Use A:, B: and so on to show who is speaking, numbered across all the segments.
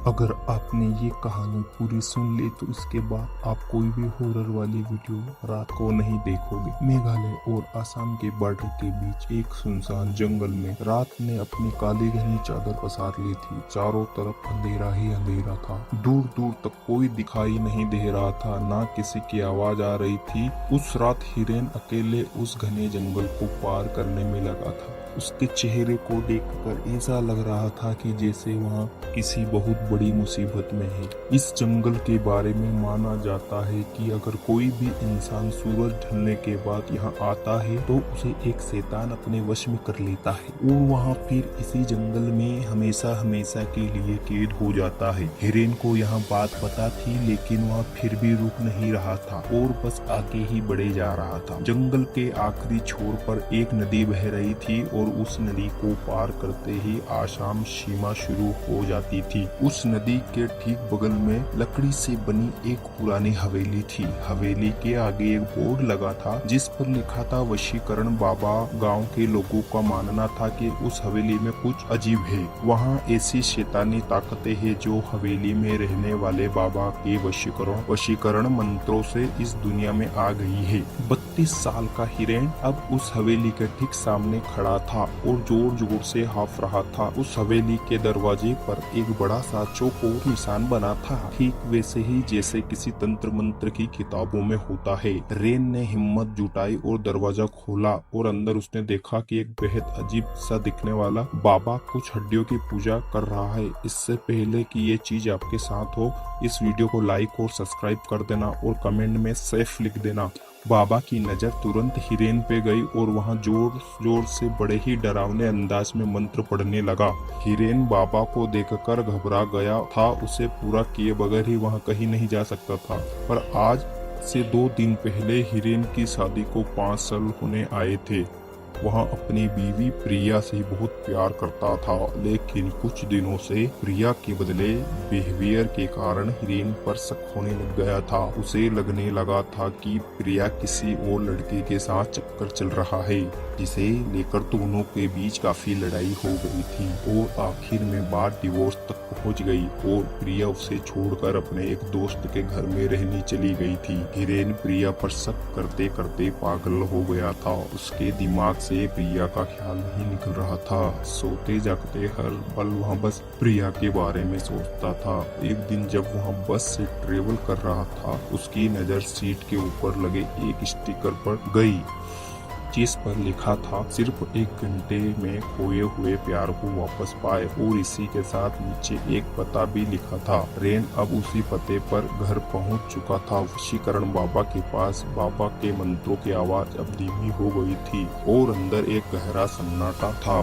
A: अगर आपने ये कहानी पूरी सुन ली तो इसके बाद आप कोई भी हॉरर वाली वीडियो रात को नहीं देखोगे। मेघालय और असम के बॉर्डर के बीच एक सुनसान जंगल में रात ने अपनी काली घनी चादर पसार ली थी। चारों तरफ अंधेरा ही अंधेरा था। दूर दूर तक कोई दिखाई नहीं दे रहा था, ना किसी की आवाज आ रही थी। उस रात हिरेन अकेले उस घने जंगल को पार करने में लगा था। उसके चेहरे को देखकर ऐसा लग रहा था कि जैसे वहाँ किसी बहुत बड़ी मुसीबत में है। इस जंगल के बारे में माना जाता है कि अगर कोई भी इंसान सूरज ढलने के बाद यहाँ आता है तो उसे एक शैतान अपने वश में कर लेता है और वहाँ फिर इसी जंगल में हमेशा हमेशा के लिए कैद हो जाता है। हिरेन को यहाँ बात पता थी, लेकिन वह फिर भी रुक नहीं रहा था और बस आगे ही बढ़े जा रहा था। जंगल के आखिरी छोर पर एक नदी बह रही थी और उस नदी को पार करते ही आसाम सीमा शुरू हो जाती थी। उस नदी के ठीक बगल में लकड़ी से बनी एक पुरानी हवेली थी। हवेली के आगे एक बोर्ड लगा था जिस पर लिखा था वशीकरण बाबा। गांव के लोगों का मानना था कि उस हवेली में कुछ अजीब है। वहाँ ऐसी शैतानी ताकतें हैं जो हवेली में रहने वाले बाबा के वशीकरण मंत्रों से इस दुनिया में आ गई है। 32 साल का हिरेन अब उस हवेली के ठीक सामने खड़ा था और जोर जोर से हाफ रहा था। उस हवेली के दरवाजे पर एक बड़ा सा चौकोर निशान बना था, ठीक वैसे ही जैसे किसी तंत्र मंत्र की किताबों में होता है। रेन ने हिम्मत जुटाई और दरवाजा खोला और अंदर उसने देखा कि एक बेहद अजीब सा दिखने वाला बाबा कुछ हड्डियों की पूजा कर रहा है। इससे पहले कि ये चीज आपके साथ हो, इस वीडियो को लाइक और सब्सक्राइब कर देना और कमेंट में सेफ लिख देना। बाबा की नजर तुरंत हिरेन पे गई और वहाँ जोर जोर से बड़े ही डरावने अंदाज में मंत्र पढ़ने लगा। हिरेन बाबा को देखकर घबरा गया था। उसे पूरा किए बगैर ही वहाँ कहीं नहीं जा सकता था। पर आज से 2 दिन पहले हिरेन की शादी को 5 साल होने आए थे। वहाँ अपनी बीवी प्रिया से बहुत प्यार करता था, लेकिन कुछ दिनों से प्रिया के बदले बिहेवियर के कारण हिरेन पर शक होने लग गया था। उसे लगने लगा था कि प्रिया किसी और लड़के के साथ चक्कर चल रहा है, जिसे लेकर दोनों के बीच काफी लड़ाई हो गई थी और आखिर में बात डिवोर्स तक पहुंच गई और प्रिया उसे छोड़कर अपने एक दोस्त के घर में रहने चली गई थी। हिरेन प्रिया पर शक करते करते पागल हो गया था। उसके दिमाग से प्रिया का ख्याल नहीं निकल रहा था। सोते जागते हर पल वहाँ बस प्रिया के बारे में सोचता था। एक दिन जब वहाँ बस से ट्रेवल कर रहा था, उसकी नजर सीट के ऊपर लगे एक स्टिकर पर गई, जिस पर लिखा था सिर्फ 1 घंटे में खोए हुए प्यार को वापस पाए, और इसी के साथ नीचे एक पता भी लिखा था। रेन अब उसी पते पर घर पहुंच चुका था। वशीकरण बाबा के पास बाबा के मंत्रों की आवाज अब धीमी हो गई थी और अंदर एक गहरा सन्नाटा था।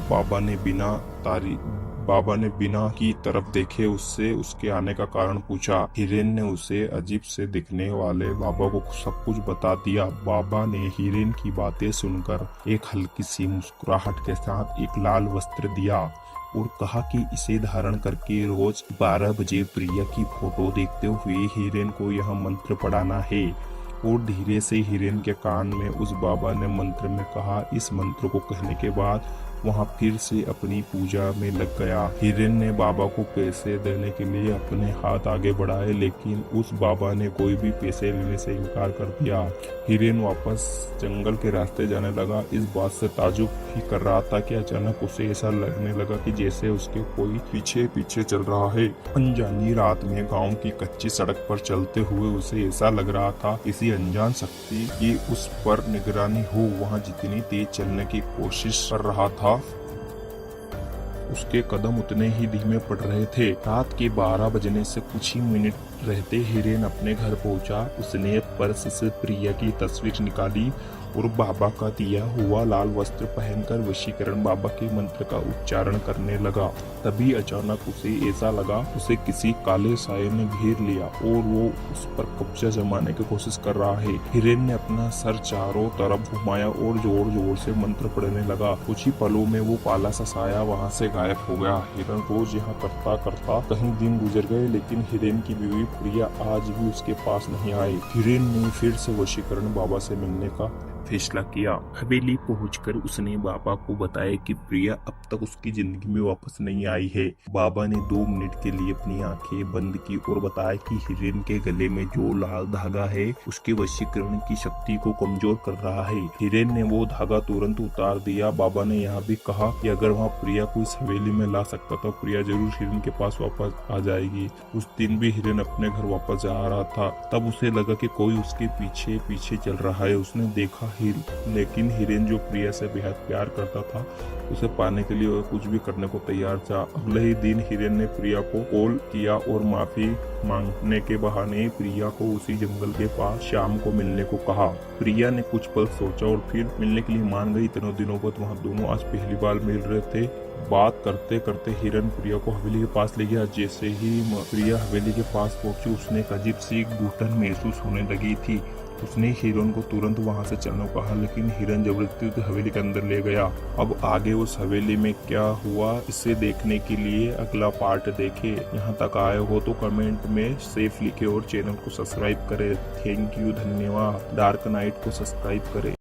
A: बाबा ने बिना की तरफ देखे उससे उसके आने का कारण पूछा। हिरेन ने उसे अजीब से दिखने वाले बाबा को सब कुछ बता दिया। बाबा ने हिरेन की बातें सुनकर एक हल्की सी मुस्कुराहट के साथ एक लाल वस्त्र दिया और कहा कि इसे धारण करके रोज 12 बजे प्रिया की फोटो देखते हुए हिरेन को यह मंत्र पढ़ाना है। और धीरे से हिरेन के कान में उस बाबा ने मंत्र में कहा। इस मंत्र को कहने के बाद वहाँ फिर से अपनी पूजा में लग गया। हिरेन ने बाबा को पैसे देने के लिए अपने हाथ आगे बढ़ाए, लेकिन उस बाबा ने कोई भी पैसे लेने से इनकार कर दिया। हिरेन वापस जंगल के रास्ते जाने लगा। इस बात से ताजुब ही कर रहा था कि अचानक उसे ऐसा लगने लगा कि जैसे उसके कोई पीछे पीछे चल रहा है। अनजानी रात में गांव की कच्ची सड़क पर चलते हुए उसे ऐसा लग रहा था किसी अनजान शक्ति की उस पर निगरानी हो। वहाँ जितनी तेज चलने की कोशिश कर रहा था, उसके कदम उतने ही धीमे पड़ रहे थे। रात के 12 बजने से कुछ ही मिनट रहते हिरेन अपने घर पहुंचा। उसने पर्स से प्रिया की तस्वीर निकाली और बाबा का दिया हुआ लाल वस्त्र पहनकर वशीकरण बाबा के मंत्र का उच्चारण करने लगा। तभी अचानक उसे ऐसा लगा उसे किसी काले साये ने घेर लिया और वो उस पर कब्जा जमाने की कोशिश कर रहा है। हिरेन ने अपना सर चारों तरफ घुमाया और जोर जोर से मंत्र पढ़ने लगा। कुछ ही पलों में वो काला सा साया वहाँ से गायब हो गया। हिरेन रोज यहाँ करता करता कहीं दिन गुजर गए, लेकिन हिरेन की बीवी प्रिया आज भी उसके पास नहीं आई। हिरेन ने फिर से वशीकरण बाबा से मिलने का फैसला किया। हवेली पहुंचकर उसने बाबा को बताया कि प्रिया अब तक उसकी जिंदगी में वापस नहीं आई है। बाबा ने 2 मिनट के लिए अपनी आंखें बंद की और बताया कि हिरेन के गले में जो लाल धागा है उसके वशीकरण की शक्ति को कमजोर कर रहा है। हिरेन ने वो धागा तुरंत उतार दिया। बाबा ने यहाँ भी कहा कि अगर वहाँ प्रिया को इस हवेली में ला सकता तो प्रिया जरूर हिरेन के पास वापस आ जाएगी। उस दिन भी हिरेन अपने घर वापस जा रहा था, तब उसे लगा कि कोई उसके पीछे पीछे चल रहा है। उसने देखा लेकिन हिरेन जो प्रिया से बेहद प्यार करता था उसे पाने के लिए वह कुछ भी करने को तैयार था। अगले ही दिन हिरेन ने प्रिया को कॉल किया और माफी मांगने के बहाने प्रिया को उसी जंगल के पास शाम को मिलने को कहा। प्रिया ने कुछ पल सोचा और फिर मिलने के लिए मान गई। इतने दिनों बाद वहाँ दोनों आज पहली बार मिल रहे थे। बात करते करते हिरन प्रिया को हवेली के पास ले गया। जैसे ही प्रिया हवेली के पास पहुंची उसने एक अजीब सी घुटन महसूस होने लगी थी। उसने हिरन को तुरंत वहां से चलने को कहा, लेकिन हिरन जबरदस्ती उसे हवेली के अंदर ले गया। अब आगे उस हवेली में क्या हुआ इसे देखने के लिए अगला पार्ट देखे। यहाँ तक आए हो तो कमेंट में सेफ लिखे और चैनल को सब्सक्राइब करें। थैंक यू, धन्यवाद। डार्क नाइट को सब्सक्राइब करें।